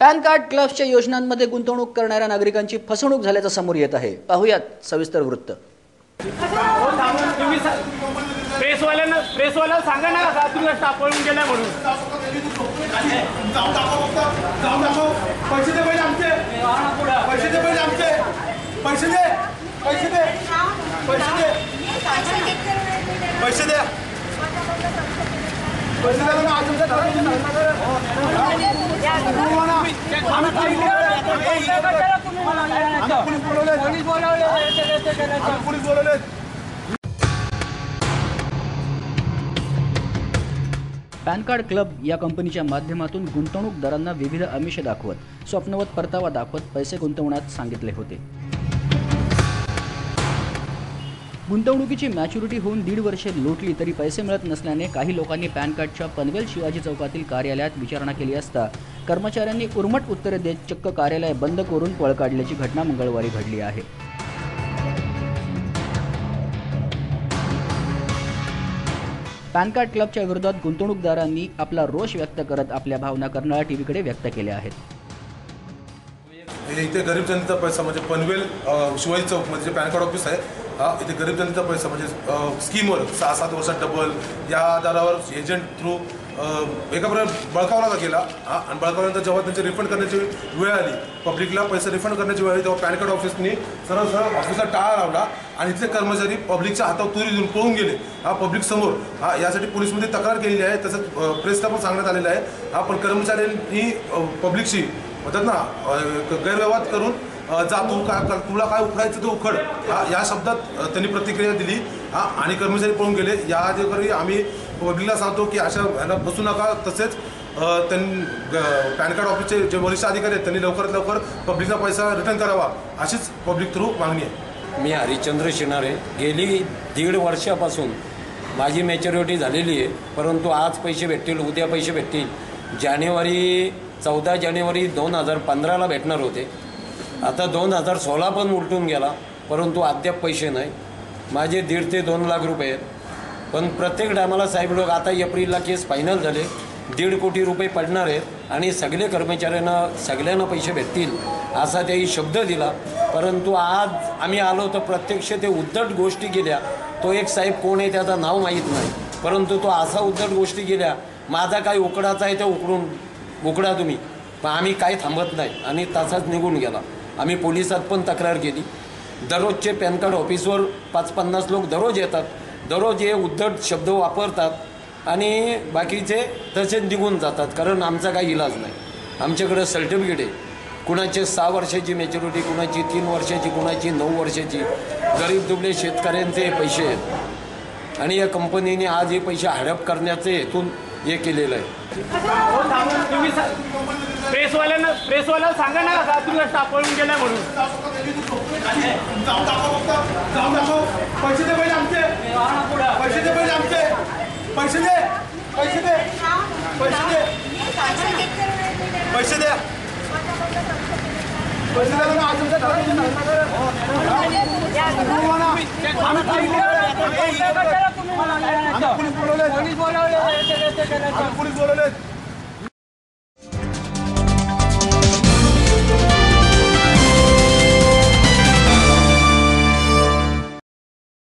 Pan card क्लब्सच्या योजनांमध्ये गुंतवणूक करणाऱ्या नागरिकांची फसवणूक झाल्याचं समोर येत आहे। पाहूयात सविस्तर वृत्त। प्रेसवाल्याला सांगा ना का तुम्ही स्टाफ पळून गेलाय म्हणून। पैसे दे पहिले आमचे, पैसे दे पहिले आमचे, पैसे दे, पैसे दे, पैसे दे, पैसे दे, पैसे दे ना आजच्या पोलीस बोलवले। पॅन कार्ड क्लब या कंपनीच्या माध्यमातून गुंतवणूकदारांना विविध आमिष दाखवत स्वप्नवत परतावा दाखवत पैसे गुंतवण्यास सांगितले होते। गुंतवणुकीची मॅच्युरिटी होऊन 1.5 वर्षे लोटली तरी पैसे मिळत नसल्याने काही लोकांनी पॅन कार्डच्या पनवेल शिवाजी चौकातील कार्यालयात विचारणा केली असता कर्मचाऱ्यांनी उर्मट उत्तरे देत चक्क कार्यालय बंद करून पळ काढल्याची घटना मंगळवारी घडली आहे। पॅन कार्ड क्लबच्या विरोधात गुंतवणूकदारांनी आपला रोष व्यक्त करत आपल्या भावना कर्नाळा टीव्हीकडे व्यक्त केल्या आहेत। इथे गरीब जनतेचा पैसा म्हणजे पनवेल शिवाजी चौक मध्ये पॅन कार्ड ऑफिस आहे, इथे गरीब जनतेचा पैसा म्हणजे स्कीमवर 6-7 वर्षात डबल या आधारावर एजंट थ्रू एका प्रकारे बळकावला गेला आणि बळकावल्यानंतर जेव्हा त्यांचे रिफंड करण्याची वेळ आली, पब्लिकला पैसे रिफंड करण्याची वेळ आली, तेव्हा पॅन कार्ड ऑफिसनी सरळ ऑफिसला टाळा लावला आणि इथले कर्मचारी पब्लिकच्या हातावर तुरी देऊन पळून गेले। पब्लिक समोर यासाठी पोलीसमध्ये तक्रार केलेली आहे, तसंच प्रेसला पण सांगण्यात आलेलं आहे। पण कर्मचाऱ्यांनी पब्लिकशी म्हणतात ना गैरव्यवहार करून जातो का तुला काय उखडायचं तो उखड या शब्दात त्यांनी प्रतिक्रिया दिली आणि कर्मचारी पळून गेले। या अधिकारी आम्ही पब्लिकला सांगतो की अशा ह्यांना फसू नका। तसेच त्यांनी पॅन कार्ड ऑफिसचे जे वरिष्ठ अधिकारी आहेत त्यांनी लवकरात लवकर पब्लिकचा पैसा रिटर्न करावा अशीच पब्लिक थ्रू मागणी आहे। मी हरिश्चंद्र शिनारे, गेली 1.5 वर्षापासून माझी मॅच्युरिटी झालेली आहे, परंतु आज पैसे भेटतील, उद्या पैसे भेटतील। 14 जानेवारी 2015ला भेटणार होते, आता 2016 पण उलटून गेला, परंतु अद्याप पैसे नाही। माझे 1.5 ते 2 लाख रुपये आहेत, पण प्रत्येक टायमाला साहेब लोक आता एप्रिलला केस फायनल झाले, 1.5 कोटी रुपये पडणार आहेत आणि सगळे कर्मचाऱ्यांना सगळ्यांना पैसे भेटतील असा त्याही शब्द दिला। परंतु आज आम्ही आलो तर प्रत्यक्ष ते उद्धट गोष्टी केल्या। तो एक साहेब कोण आहे त्याचं नाव माहीत नाही, परंतु तो असा उद्धट गोष्टी केल्या, माझा काय उकडाचा आहे ते उकडा तुम्ही, पण आम्ही काही थांबत नाही आणि तसाच निघून गेला। आम्ही पोलिसात पण तक्रार केली। दररोजचे पॅन कार्ड ऑफिसवर 5-50 लोक दररोज येतात, दररोज हे उद्धट शब्द वापरतात आणि बाकीचे तसेच निघून जातात, कारण आमचा काही इलाज नाही। आमच्याकडे सर्टिफिकेट आहे, कुणाचे 6 वर्षाची मॅच्युरिटी, कुणाची 3 वर्षाची, कुणाची 9 वर्षाची। गरीब दुबळे शेतकऱ्यांचे पैसे आहेत आणि या कंपनीने आज हे पैसे हडप करण्याचे हेतून हे केलेलं आहे। तुम्ही प्रेसवाल्याला सांगा ना का तुम्ही स्टाफ पळून गेलाय म्हणून। पैसे दे पहिले आमचे, पैसे दे पहिले आमचे, पैसे दे, पैसे दे, पैसे दे, पैसे दे, पैसे दे ना आजच्या पोलीस बोलवले।